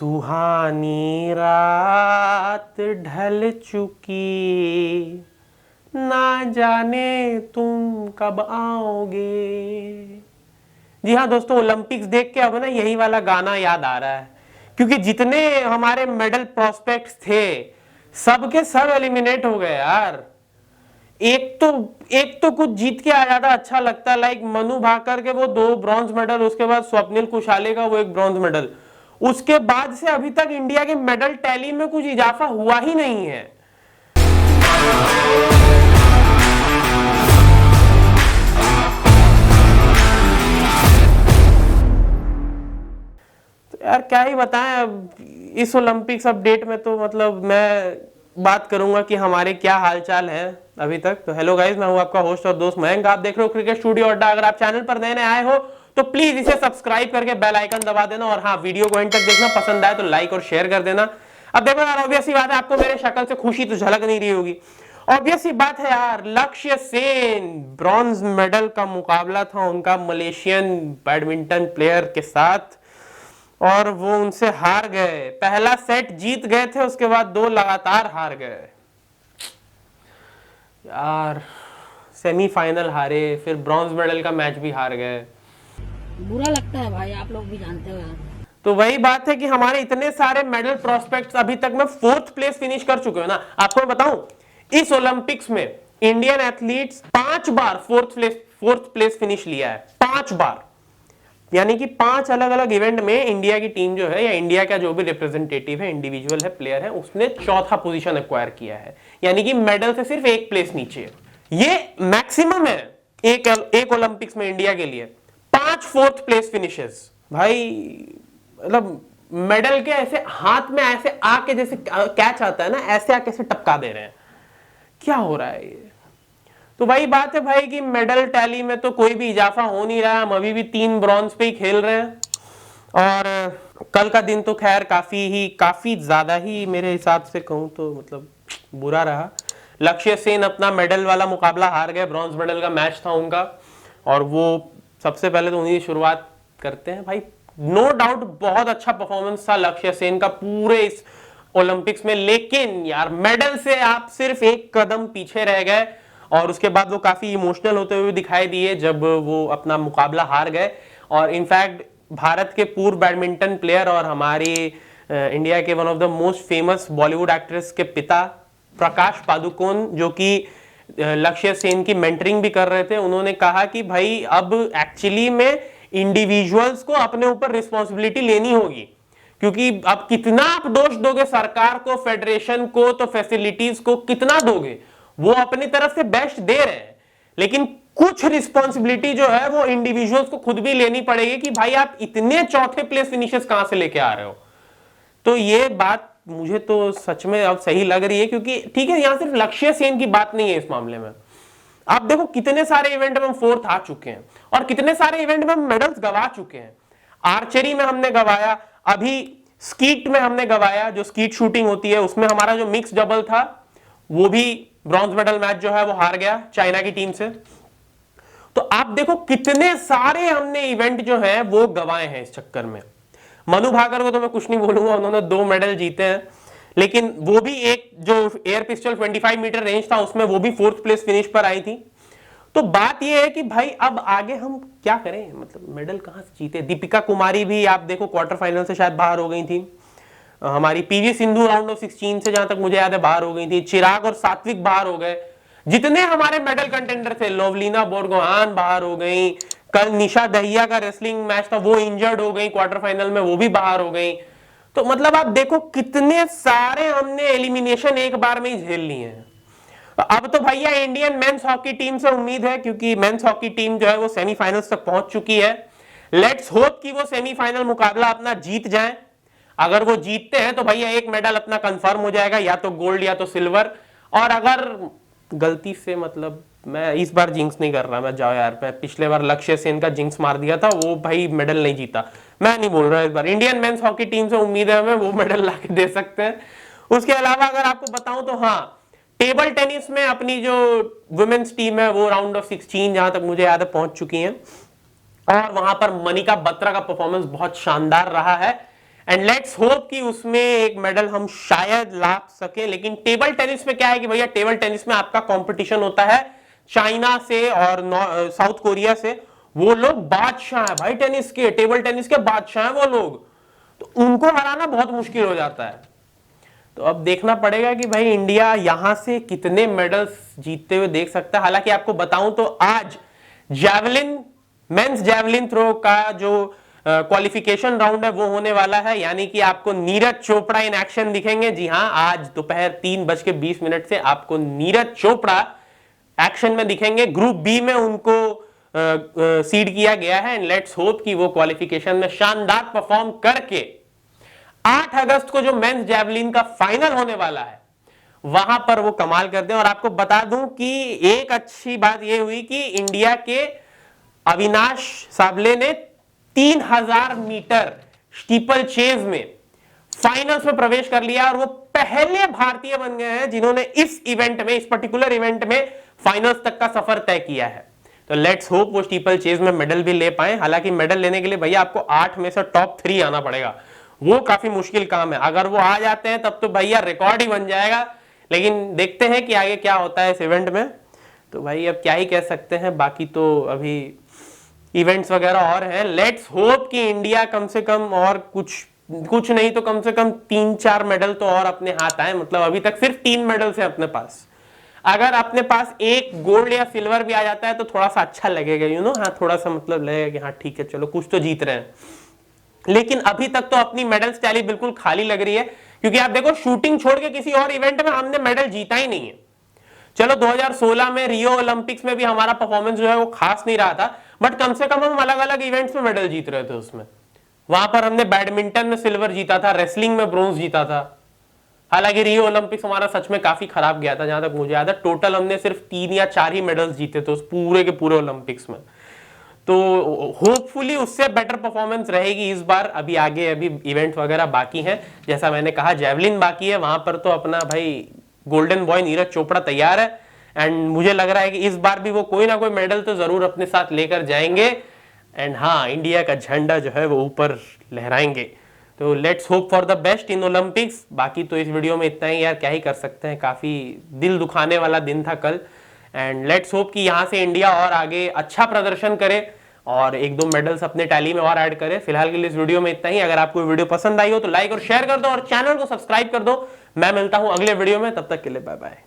सुहानी रात ढल चुकी, ना जाने तुम कब आओगे। जी हाँ दोस्तों, ओलंपिक्स देख के अब ना यही वाला गाना याद आ रहा है, क्योंकि जितने हमारे मेडल प्रोस्पेक्ट्स थे सब के सब एलिमिनेट हो गए यार। एक तो कुछ जीत के आ जाता अच्छा लगता, लाइक मनु भाकर के वो 2 ब्रॉन्ज मेडल, उसके बाद स्वप्निल कुशाले का वो 1 ब्रॉन्ज मेडल। उसके बाद से अभी तक इंडिया के मेडल टैली में कुछ इजाफा हुआ ही नहीं है। तो यार क्या ही बताएं, अब इस ओलंपिक्स अपडेट में तो मतलब मैं बात करूंगा कि हमारे क्या हालचाल है अभी तक। तो हेलो गाइस, मैं हूं आपका होस्ट और दोस्त मयंक, आप देख रहे हो क्रिकेट स्टूडियो अड्डा। अगर आप चैनल पर नए आए हो तो प्लीज इसे सब्सक्राइब करके बेल आइकन दबा देना, और हाँ, वीडियो को एंड तक देखना, पसंद आए तो लाइक और शेयर कर देना। अब देखो यार, ऑब्वियस ही बात है, आपको मेरे शक्ल से खुशी तो झलक नहीं रही होगी। ऑब्वियस ही बात है यार, लक्ष्य सेन, ब्रॉन्ज मेडल का मुकाबला था उनका मलेशियन बैडमिंटन प्लेयर के साथ, और वो उनसे हार गए। पहला सेट जीत गए थे, उसके बाद 2 लगातार हार गए यार। सेमीफाइनल हारे, फिर ब्रॉन्ज मेडल का मैच भी हार गए। बुरा लगता है भाई, आप लोग भी जानते हो यार। तो वही बात है कि हमारे इतने सारे मेडल प्रोस्पेक्ट्स, अभी तक मैं 4th प्लेस फिनिश कर चुके हो ना। आपको मैं बताऊं, इस ओलंपिक्स में इंडियन एथलीट्स 5 बार 4th प्लेस फिनिश लिया है, 5 बार। यानी कि 5 अलग अलग इवेंट में इंडिया की टीम जो है, या इंडिया का जो भी रिप्रेजेंटेटिव है, इंडिविजुअल है, प्लेयर है, उसने 4था पोजीशन एक्वायर किया है। यानी कि मेडल से सिर्फ 1 प्लेस नीचे। ये मैक्सिमम है एक ओलंपिक्स में इंडिया के लिए। 5 4th प्लेस फिनिशेस भाई, मतलब मेडल के ऐसे हाथ में ऐसे आके, जैसे कैच आता है ना, ऐसे आके से टपका दे रहे हैं। क्या हो रहा है ये? तो वही बात है भाई कि मेडल टैली में तो कोई भी इजाफा हो नहीं रहा। हम अभी भी 3 ब्रॉन्ज पे ही खेल रहे हैं, और कल का दिन तो खैर काफी ज्यादा ही मेरे हिसाब से कहूं तो मतलब बुरा रहा। लक्ष्य सेन अपना मेडल वाला मुकाबला हार गए, ब्रॉन्ज मेडल का मैच था उनका, और वो सबसे पहले तो उन्हीं की शुरुआत करते हैं भाई। नो डाउट बहुत अच्छा परफॉर्मेंस था लक्ष्य सेन का पूरे इस ओलंपिक्स में, लेकिन यार मेडल से आप सिर्फ 1 कदम पीछे रह गए, और उसके बाद वो काफी इमोशनल होते हुए दिखाई दिए जब वो अपना मुकाबला हार गए। और इनफैक्ट भारत के पूर्व बैडमिंटन प्लेयर और हमारी इंडिया के one of the most famous Bollywood actress के पिता प्रकाश पादुकोण, जो कि लक्ष्य सेन की मेंटरिंग भी कर रहे थे, उन्होंने कहा कि भाई अब एक्चुअली में इंडिविजुअल्स को अपने ऊपर रिस्पॉन्सिबिलिटी लेनी होगी, क्योंकि अब कितना आप दोष दोगे सरकार को, फेडरेशन को, तो फैसिलिटीज को कितना दोगे? वो अपनी तरफ से बेस्ट दे रहे हैं, लेकिन कुछ रिस्पॉन्सिबिलिटी जो है वो इंडिविजुअल्स को खुद भी लेनी पड़ेगी कि भाई आप इतने 4थे प्लेस फिनिशेस कहां से लेके आ रहे हो। तो ये बात मुझे तो सच में अब सही लग रही है, क्योंकि ठीक है, यहां सिर्फ लक्ष्य सेन की बात नहीं है इस मामले में। आप देखो कितने सारे इवेंट में हम 4th आ चुके हैं, और कितने सारे इवेंट में हम मेडल्स गवा चुके हैं। आर्चरी में हमने गवाया, अभी स्कीट में हमने गवाया, जो स्कीट शूटिंग होती है उसमें हमारा जो मिक्स डबल था वो भी ब्रॉन्ज मेडल मैच जो है वो हार गया चाइना की टीम से। तो आप देखो कितने सारे हमने इवेंट जो है वो गवाए हैं इस चक्कर में। मनु भाकर को तो मैं कुछ नहीं बोलूंगा, उन्होंने 2 मेडल जीते हैं, लेकिन वो भी एक जो एयर पिस्टल 25 मीटर रेंज था उसमें वो भी 4th प्लेस फिनिश पर आई थी। तो बात ये है कि भाई अब आगे हम क्या करें, मतलब मेडल कहां से जीते। दीपिका कुमारी भी आप देखो क्वार्टर फाइनल से शायद बाहर हो गई थी। हमारी पीवी सिंधु राउंड ऑफ 16 से जहां तक मुझे याद है बाहर हो गई थी। चिराग और सात्विक बाहर हो गए। जितने हमारे मेडल कंटेंडर थे, लोवलीना बोरगोहान बाहर हो गई। कल निशा दहिया का रेसलिंग मैच था, वो इंजर्ड हो गई क्वार्टर फाइनल में, वो भी बाहर हो गई। तो मतलब आप देखो कितने सारे हमने एलिमिनेशन एक बार में ही झेल लिए हैं। अब तो भैया इंडियन मेंस हॉकी टीम से उम्मीद है, क्योंकि मेंस हॉकी टीम जो है वो सेमीफाइनल्स तक पहुंच चुकी है। लेट्स होप कि वो सेमीफाइनल मुकाबला अपना जीत जाए। अगर वो जीतते हैं तो भैया 1 मेडल अपना कंफर्म हो जाएगा, या तो गोल्ड या तो सिल्वर। और अगर गलती से, मतलब मैं इस बार जिंक्स नहीं कर रहा, मैं जाओ यार, मैं पिछले बार लक्ष्य सेन का जिंक्स मार दिया था, वो भाई मेडल नहीं जीता। मैं नहीं बोल रहा इस बार इंडियन मेंस हॉकी टीम से उम्मीद है हमें वो मेडल लाके दे सकते हैं। उसके अलावा अगर आपको बताऊं तो हाँ, टेबल टेनिस में अपनी जो वुमेन्स टीम है वो राउंड ऑफ 16 जहां तक मुझे याद है पहुंच चुकी है, और वहां पर मनिका बत्रा का परफॉर्मेंस बहुत शानदार रहा है। एंड लेट्स होप कि उसमें एक मेडल हम शायद ला सके। लेकिन टेबल टेनिस में क्या है कि भैया टेबल टेनिस में आपका कंपटीशन होता है चाइना से और साउथ कोरिया से। वो लोग बादशाह है भाई टेनिस के, टेबल टेनिस के बादशाह है वो लोग, तो उनको हराना बहुत मुश्किल हो जाता है। तो अब देखना पड़ेगा कि भाई इंडिया यहां से कितने मेडल्स जीतते हुए देख सकता है। हालांकि आपको बताऊं तो आज जैवलिन, मेंस जैवलिन थ्रो का जो क्वालिफिकेशन राउंड है वो होने वाला है, यानी कि आपको नीरज चोपड़ा इन एक्शन दिखेंगे। जी हां, आज दोपहर 3:20 से आपको नीरज चोपड़ा एक्शन में दिखेंगे। ग्रुप बी में उनको सीड किया गया है एंड लेट्स होप कि वो क्वालिफिकेशन में शानदार परफॉर्म करके 8 अगस्त को जो मेंस जैवलिन का फाइनल होने वाला है वहां पर वो कमाल करते हैं। और आपको बता दूं कि एक अच्छी बात यह हुई कि इंडिया के अविनाश साबले ने 3000 मीटर स्टीपल चेज में फाइनल्स में प्रवेश कर लिया और वो पहले भारतीय बन गए हैं जिन्होंने इस इवेंट में, इस पर्टिकुलर इवेंट में फाइनल्स तक का सफर तय किया है। तो लेट्स होप वो स्टीपल चेज में मेडल भी ले पाए। हालांकि मेडल लेने के लिए भैया आपको 8 में से टॉप 3 आना पड़ेगा, वो काफी मुश्किल काम है। अगर वो आ जाते हैं तब तो भैया रिकॉर्ड ही बन जाएगा। लेकिन देखते हैं कि आगे क्या होता है इस इवेंट में। तो भाई अब क्या ही कह सकते हैं, बाकी तो अभी इवेंट्स वगैरह और हैं। लेट्स होप कि इंडिया कम से कम और कुछ नहीं तो कम से कम 3-4 मेडल तो और अपने हाथ आए। मतलब अभी तक सिर्फ 3 मेडल्स हैं अपने पास। अगर अपने पास एक गोल्ड या सिल्वर भी आ जाता है तो थोड़ा सा अच्छा लगेगा, यू नो। हाँ, थोड़ा सा मतलब लगेगा कि हाँ ठीक है, चलो कुछ तो जीत रहे हैं। लेकिन अभी तक तो अपनी मेडल्स टैली बिल्कुल खाली लग रही है, क्योंकि आप देखो शूटिंग छोड़ के किसी और इवेंट में हमने मेडल जीता ही नहीं है। चलो 2016 में रियो ओलंपिक्स में भी हमारा परफॉर्मेंस जो है वो खास नहीं रहा था, बट कम से कम हम अलग अलग इवेंट्स में मेडल जीत रहे थे उसमें। वहां पर हमने बैडमिंटन में सिल्वर जीता था, रेसलिंग में ब्रोंज जीता था। हालांकि रियो ओलंपिक्स हमारा सच में काफी खराब गया था, जहां तक मुझे याद है टोटल हमने सिर्फ 3 या 4 ही मेडल्स जीते थे उस पूरे के पूरे ओलंपिक्स में। तो होपफुली उससे बेटर परफॉर्मेंस रहेगी इस बार। अभी आगे अभी इवेंट वगैरह बाकी हैं, जैसा मैंने कहा जैवलिन बाकी है, वहां पर तो अपना भाई गोल्डन बॉय नीरज चोपड़ा तैयार है। एंड मुझे लग रहा है कि इस बार भी वो कोई ना कोई मेडल तो जरूर अपने साथ लेकर जाएंगे। एंड हाँ, इंडिया का झंडा जो है वो ऊपर लहराएंगे। तो let's hope for the best in Olympics. बाकी तो इस वीडियो में इतना ही यार, क्या ही कर सकते हैं। काफी दिल दुखाने वाला दिन था कल। एंड लेट्स होप कि यहां से इंडिया और आगे अच्छा प्रदर्शन करे और 1-2 मेडल्स अपने टैली में और ऐड करे। फिलहाल के लिए इस वीडियो में इतना ही। अगर आपको वीडियो पसंद आई हो तो लाइक और शेयर कर दो और चैनल को सब्सक्राइब कर दो। मैं मिलता हूं अगले वीडियो में, तब तक के लिए बाय बाय।